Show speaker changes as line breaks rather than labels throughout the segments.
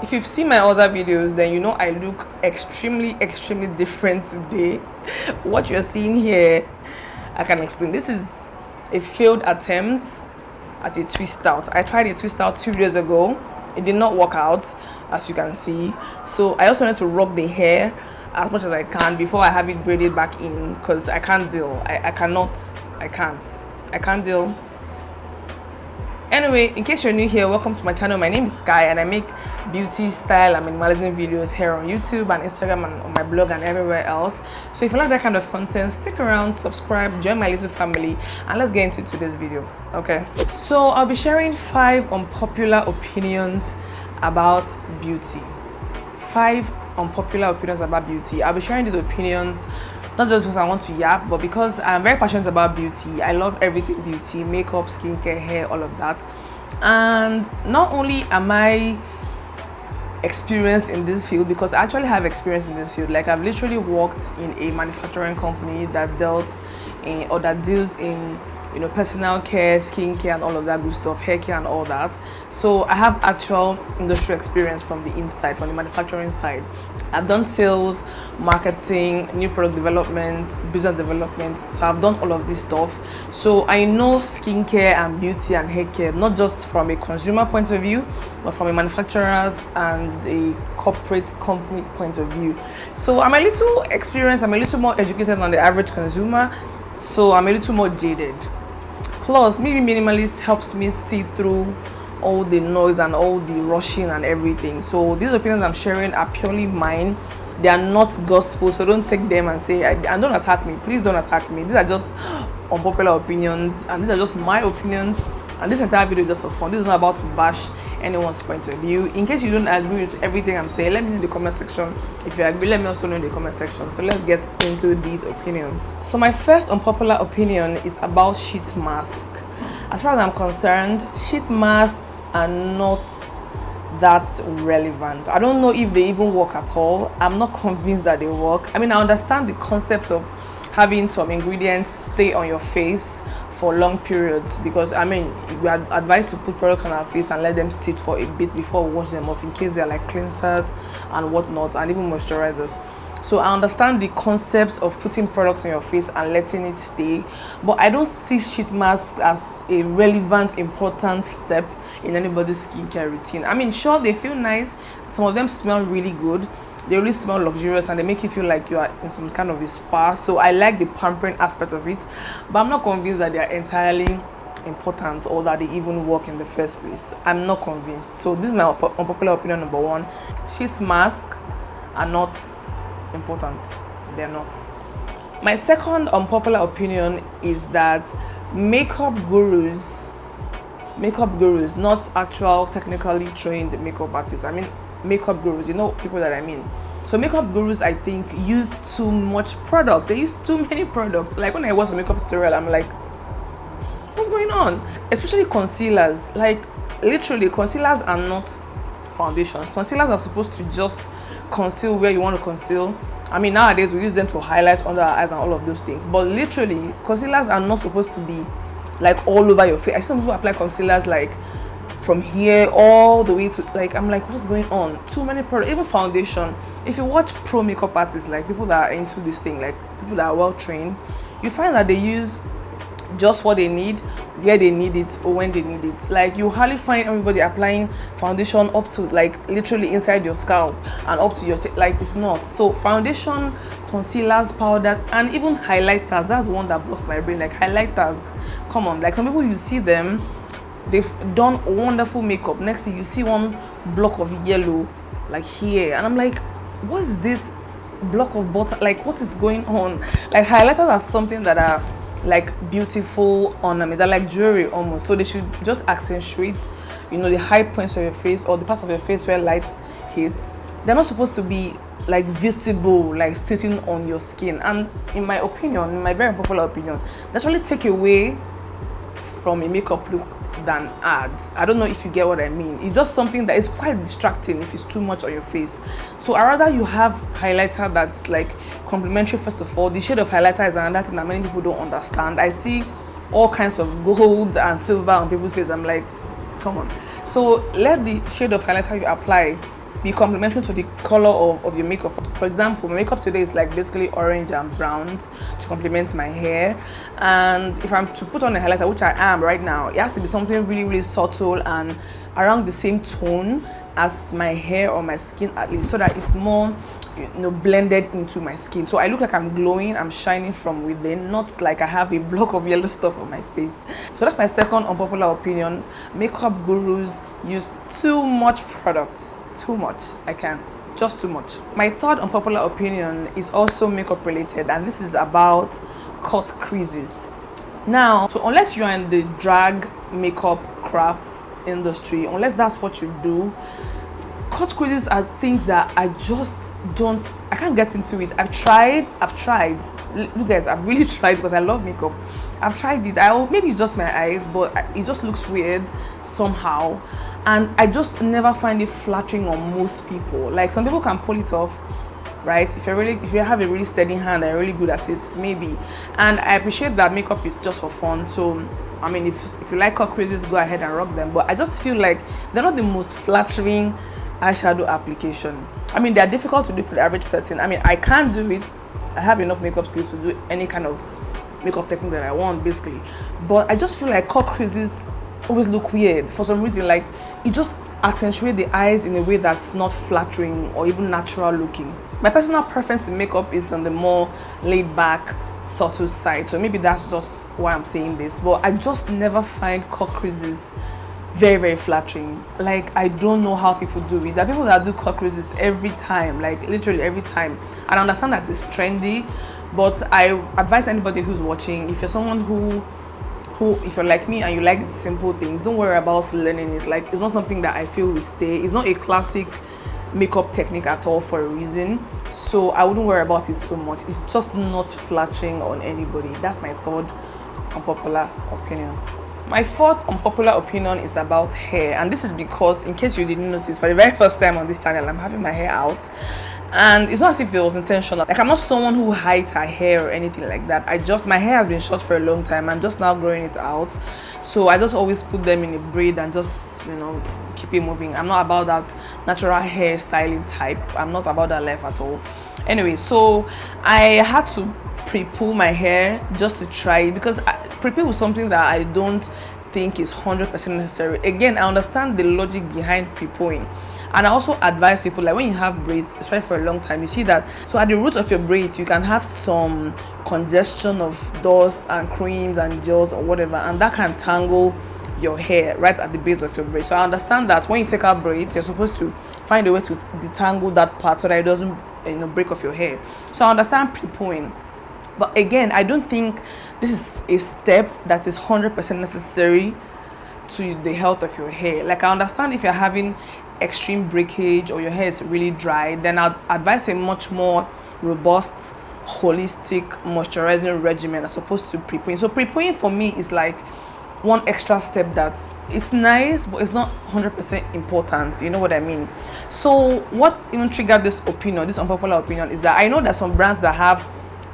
If you've seen my other videos, then you know I look extremely different today. What you're seeing here, I can explain. This is a failed attempt at a twist out. I tried a twist out 2 days ago. It did not work out, as you can see. So I just wanted to rock the hair as much as I can before I have it braided back in, because I can't deal. I can't deal. Anyway, in case you're new here, welcome to my channel. My name is Sky and I make beauty, style and minimalism videos here on YouTube and Instagram and on my blog and everywhere else. So if you like that kind of content, stick around, subscribe, join my little family, and let's get into today's video. Okay, so I'll be sharing 5 unpopular opinions about beauty. 5 unpopular opinions about beauty. I'll be sharing these opinions not just because I want to yap, but because I'm very passionate about beauty. I love everything beauty, makeup, skincare, hair, all of that. And not only am I experienced in this field, because I actually have experience in this field. Like, I've literally worked in a manufacturing company that deals in personal care, skincare and all of that good stuff, hair care and all that. So I have actual industry experience from the inside, from the manufacturing side. I've done sales, marketing, new product development, business development. So I've done all of this stuff. So I know skincare and beauty and hair care, not just from a consumer point of view, but from a manufacturer's and a corporate company point of view. So I'm a little experienced, I'm a little more educated than the average consumer. So I'm a little more jaded. Plus, maybe minimalist helps me see through all the noise and all the rushing and everything. So these opinions I'm sharing are purely mine. They are not gospel, so don't take them and say, and don't attack me. Please don't attack me. These are just unpopular opinions, and these are just my opinions. And this entire video is just for fun. This is not about to bash anyone's point of view. In case you don't agree with everything I'm saying, let me know in the comment section. If you agree, let me also know in the comment section. So let's get into these opinions. So my first unpopular opinion is about sheet mask. As far as I'm concerned, sheet masks are not that relevant. I don't know if they even work at all. I'm not convinced that they work. I mean, I understand the concept of having some ingredients stay on your face for long periods, because I mean, we are advised to put products on our face and let them sit for a bit before we wash them off, in case they're like cleansers and whatnot, and even moisturizers. So I understand the concept of putting products on your face and letting it stay, but I don't see sheet masks as a relevant, important step in anybody's skincare routine. I mean, sure, they feel nice. Some of them smell really good. They really smell luxurious and they make you feel like you are in some kind of a spa. So I like the pampering aspect of it, but I'm not convinced that they are entirely important or that they even work in the first place. I'm not convinced. So this is my unpopular opinion number 1. Sheet masks are not important. They're not. My second unpopular opinion is that makeup gurus, not actual technically trained makeup artists, I mean makeup gurus, you know people that I mean. So makeup gurus, I think, use too much product. They use too many products. Like when I watch a makeup tutorial, I'm like, what's going on? Especially concealers. Like, literally, concealers are not foundations. Concealers are supposed to just conceal where you want to conceal. I mean, nowadays we use them to highlight under our eyes and all of those things, but literally concealers are not supposed to be like all over your face. I see some people apply concealers like from here all the way to, like, I'm like, what's going on? Too many products. Even foundation, if you watch pro makeup artists, like people that are into this thing, like people that are well trained, you find that they use just what they need, where they need it, or when they need it. Like, you hardly find everybody applying foundation up to like literally inside your scalp and up to your like, it's not. So foundation, concealers, powder, and even highlighters, that's the one that busts my brain. Like, highlighters, come on. Like, some people, you see them, they've done wonderful makeup, next thing you see one block of yellow like here, and I'm like, what is this block of butter? Like, what is going on? Like, highlighters are something that are like beautiful ornament, they're like jewelry almost, so they should just accentuate, the high points of your face or the parts of your face where light hits. They're not supposed to be like visible, like sitting on your skin. And in my opinion, in my very unpopular opinion, they actually take away from a makeup look than add. I don't know if you get what I mean. It's just something that is quite distracting if it's too much on your face. So I rather you have highlighter that's like complementary. First of all, the shade of highlighter is another thing that many people don't understand. I see all kinds of gold and silver on people's face. I'm like, come on. So let the shade of highlighter you apply be complementary to the color of your makeup. For example, my makeup today is like basically orange and browns to complement my hair, and if I'm to put on a highlighter, which I am right now, it has to be something really really subtle and around the same tone as my hair or my skin, at least, so that it's more, blended into my skin, so I look like I'm glowing, I'm shining from within, not like I have a block of yellow stuff on my face. So that's my second unpopular opinion. Makeup gurus use too much products. Too much. I can't. Just too much. My third unpopular opinion is also makeup related, and this is about cut creases. Now, so unless you're in the drag makeup crafts industry, unless that's what you do, cut creases are things that I can't get into it. I've tried. Look guys, I've really tried because I love makeup. I've tried it. Maybe it's just my eyes, but it just looks weird somehow, and I just never find it flattering on most people. Like, some people can pull it off, right? If you have a really steady hand and you're really good at it, maybe. And I appreciate that makeup is just for fun. So I mean, if you like cut creases, go ahead and rock them. But I just feel like they're not the most flattering eyeshadow application. I mean, they're difficult to do for the average person. I mean, I can't do it. I have enough makeup skills to do any kind of makeup technique that I want, basically. But I just feel like cut creases always look weird for some reason. Like, it just accentuates the eyes in a way that's not flattering or even natural looking. My personal preference in makeup is on the more laid back, subtle side. So maybe that's just why I'm saying this. But I just never find cut creases very very flattering. Like, I don't know how people do it. There are people that do cut creases every time, like literally every time, and I understand that it's trendy, but I advise anybody who's watching, if you're someone who if you're like me and you like simple things, don't worry about learning it. Like, it's not something that I feel will stay. It's not a classic makeup technique at all for a reason, so I wouldn't worry about it so much. It's just not flattering on anybody. That's my third unpopular opinion. My fourth unpopular opinion is about hair, and this is because, in case you didn't notice, for the very first time on this channel, I'm having my hair out, and it's not as if it was intentional. Like, I'm not someone who hides her hair or anything like that. My hair has been short for a long time. I'm just now growing it out, so I just always put them in a braid and just, keep it moving. I'm not about that natural hair styling type. I'm not about that life at all. Anyway, so I had to pre-pull my hair just to try it, because pre-pull was something that I don't think is 100% necessary. Again, I understand the logic behind pre-pulling, and I also advise people, like, when you have braids, especially for a long time, you see that, so at the root of your braids you can have some congestion of dust and creams and gels or whatever, and that can tangle your hair right at the base of your braid. So I understand that when you take out braids, you're supposed to find a way to detangle that part so that it doesn't break off your hair. So I understand pre-pulling. But again, I don't think this is a step that is 100% necessary to the health of your hair. Like, I understand if you're having extreme breakage or your hair is really dry, then I'd advise a much more robust, holistic moisturizing regimen as opposed to pre-pulling. So pre-pulling for me is like one extra step that it's nice, but it's not 100% important. You know what I mean? So what even triggered this unpopular opinion, is that I know there's some brands that have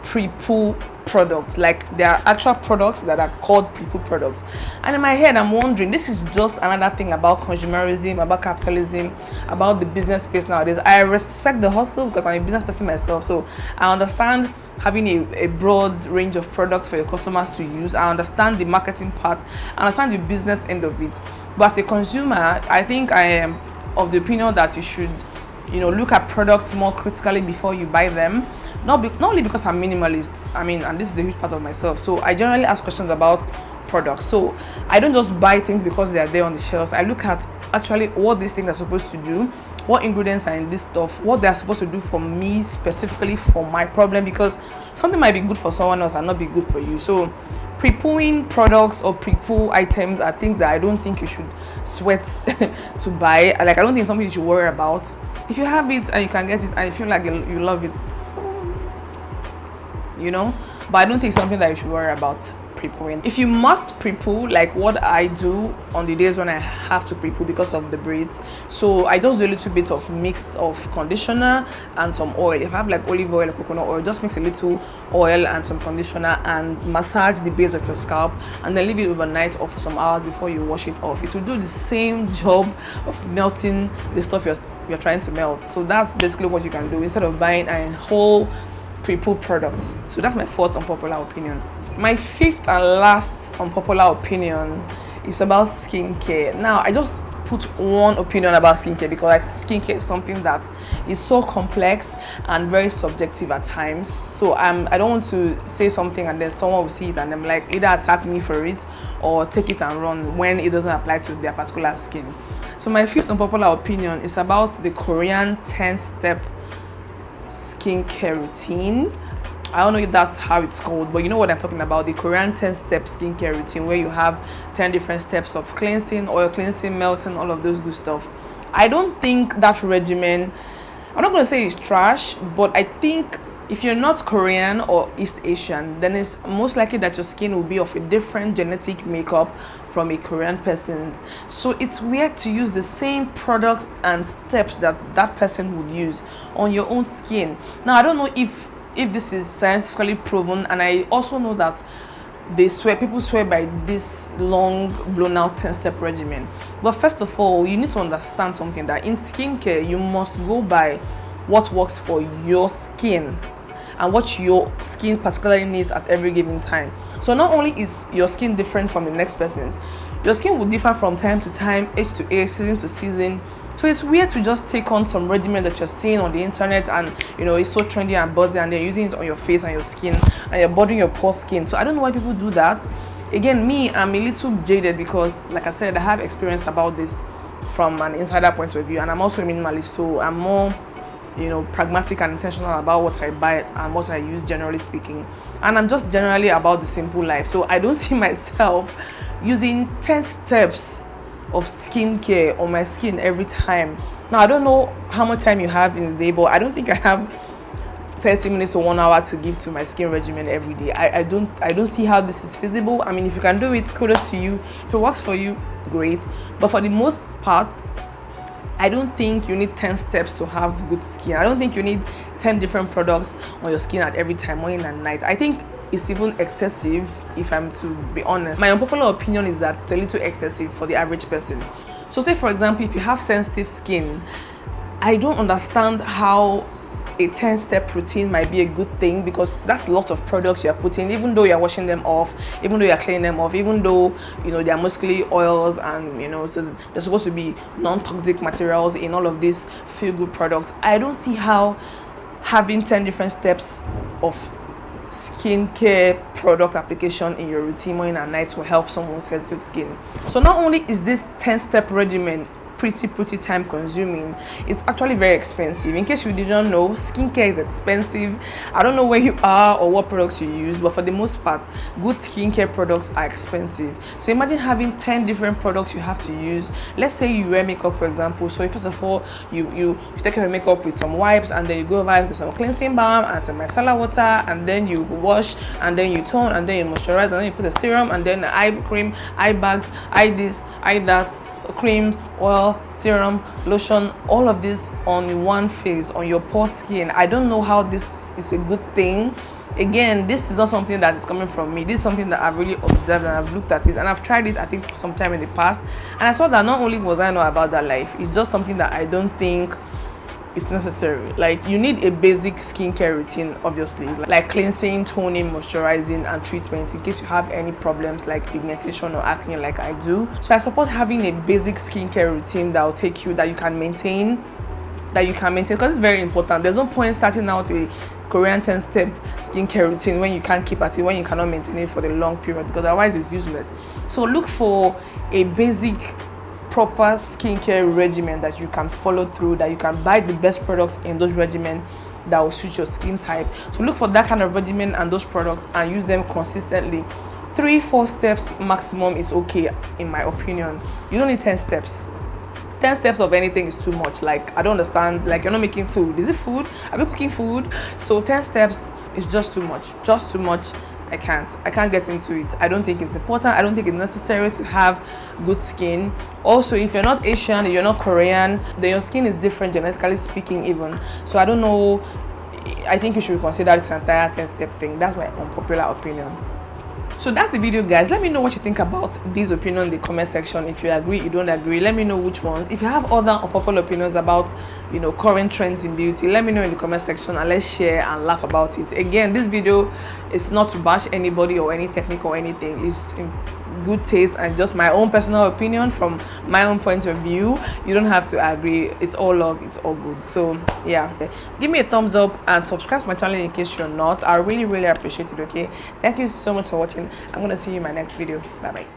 pre-pull products. Like, there are actual products that are called pre-pull products, and in my head I'm wondering, this is just another thing about consumerism, about capitalism, about the business space nowadays. I respect the hustle because I'm a business person myself, so I understand having a broad range of products for your customers to use. I understand the marketing part, I understand the business end of it, but as a consumer, I think I am of the opinion that you should look at products more critically before you buy them. Not only because I'm minimalist, I mean, and this is a huge part of myself, so I generally ask questions about products. So I don't just buy things because they are there on the shelves. I look at actually what these things are supposed to do, what ingredients are in this stuff, what they are supposed to do for me, specifically for my problem, because something might be good for someone else and not be good for you. So pre-pulling products or pre-pull items are things that I don't think you should sweat to buy. Like, I don't think it's something you should worry about. If you have it and you can get it and you feel like you love it, but I don't think it's something that you should worry about. pre-pooing. If you must pre-poo, like what I do on the days when I have to pre-poo because of the braids, so I just do a little bit of mix of conditioner and some oil. If I have like olive oil or coconut oil, just mix a little oil and some conditioner and massage the base of your scalp, and then leave it overnight or for some hours before you wash it off. It will do the same job of melting the stuff you're trying to melt. So that's basically what you can do instead of buying a whole pre-poo product. So that's my fourth unpopular opinion. My fifth and last unpopular opinion is about skincare. Now, I just put one opinion about skincare because like skincare is something that is so complex and very subjective at times. So I don't want to say something and then someone will see it and I'm like either attack me for it or take it and run when it doesn't apply to their particular skin. So my fifth unpopular opinion is about the Korean 10-step skincare routine. I don't know if that's how it's called, but you know what I'm talking about, the Korean 10-step skincare routine where you have 10 different steps of cleansing, oil cleansing, melting, all of those good stuff. I don't think that regimen, I'm not going to say it's trash, but I think if you're not Korean or East Asian, then it's most likely that your skin will be of a different genetic makeup from a Korean person's. So it's weird to use the same products and steps that that person would use on your own skin. Now, I don't know if this is scientifically proven, and I also know that people swear by this long blown out 10-step regimen. But first of all, you need to understand something, that in skincare you must go by what works for your skin and what your skin particularly needs at every given time. So not only is your skin different from the next person's, your skin will differ from time to time, age to age, season to season. So it's weird to just take on some regimen that you're seeing on the internet and it's so trendy and buzzy, and they're using it on your face and your skin and you're bothering your poor skin. So I don't know why people do that. Again, me, I'm a little jaded because like I said, I have experience about this from an insider point of view, and I'm also a minimalist, so I'm more pragmatic and intentional about what I buy and what I use, generally speaking. And I'm just generally about the simple life. So I don't see myself using 10 steps of skincare on my skin every time. Now, I don't know how much time you have in the day, but I don't think I have 30 minutes or 1 hour to give to my skin regimen every day. I don't see how this is feasible. I mean, if you can do it, kudos to you. If it works for you, great. But for the most part, I don't think you need 10 steps to have good skin. I don't think you need 10 different products on your skin at every time, morning and night. I think it's even excessive, if I'm to be honest. My unpopular opinion is that it's a little excessive for the average person. So say for example, if you have sensitive skin, I don't understand how a 10-step routine might be a good thing, because that's a lot of products you're putting, even though you're washing them off, even though you're cleaning them off, even though they're mostly oils and so they're supposed to be non-toxic materials in all of these feel-good products. I don't see how having 10 different steps of skincare product application in your routine morning and night will help someone with sensitive skin. So not only is this 10-step regimen pretty time consuming, it's actually very expensive. In case you didn't know, skincare is expensive. I don't know where you are or what products you use, but for the most part, good skincare products are expensive. So imagine having 10 different products you have to use. Let's say you wear makeup, for example. So first of all, you take care of your makeup with some wipes, and then you go over it with some cleansing balm and some micellar water, and then you wash, and then you tone, and then you moisturize, and then you put a serum, and then eye cream, eye bags, eye this, eye that, cream, oil, serum, lotion, all of this on one face, on your poor skin. I don't know how this is a good thing. Again, this is not something that is coming from me. This is something that I've really observed, and I've looked at it, and I've tried it, I think, sometime in the past, and I saw that not only was I know about that life, it's just something that I don't think it's necessary. Like, you need a basic skincare routine, obviously, like cleansing, toning, moisturizing, and treatment in case you have any problems like pigmentation or acne like I do. So I support having a basic skincare routine that will take you, that you can maintain, because it's very important. There's no point starting out a Korean 10-step skincare routine when you can't keep at it, when you cannot maintain it for the long period, because otherwise it's useless. So look for a basic proper skincare regimen that you can follow through, that you can buy the best products in those regimen that will suit your skin type. So look for that kind of regimen and those products and use them consistently. 3-4 steps maximum is okay, in my opinion. You don't need 10 steps. 10 steps of anything is too much. Like, I don't understand. Like, you're not making food. Is it food? Are we cooking food? So 10 steps is just too much. I can't get into it. I don't think it's important. I don't think it's necessary to have good skin. Also, if you're not Asian, you're not Korean, then your skin is different genetically speaking even. So I don't know, I think you should consider this entire 10-step thing. That's my unpopular opinion. So that's the video, guys. Let me know what you think about these opinions in the comment section. If you agree, you don't agree, let me know which ones. If you have other unpopular opinions about, you know, current trends in beauty, let me know in the comment section and let's share and laugh about it. Again, this video is not to bash anybody or any technique or anything. It's in good taste and just my own personal opinion from my own point of view. You don't have to agree. It's all love, it's all good. So yeah, give me a thumbs up and subscribe to my channel in case you're not. I really appreciate it. Okay, thank you so much for watching. I'm gonna see you in my next video. Bye bye.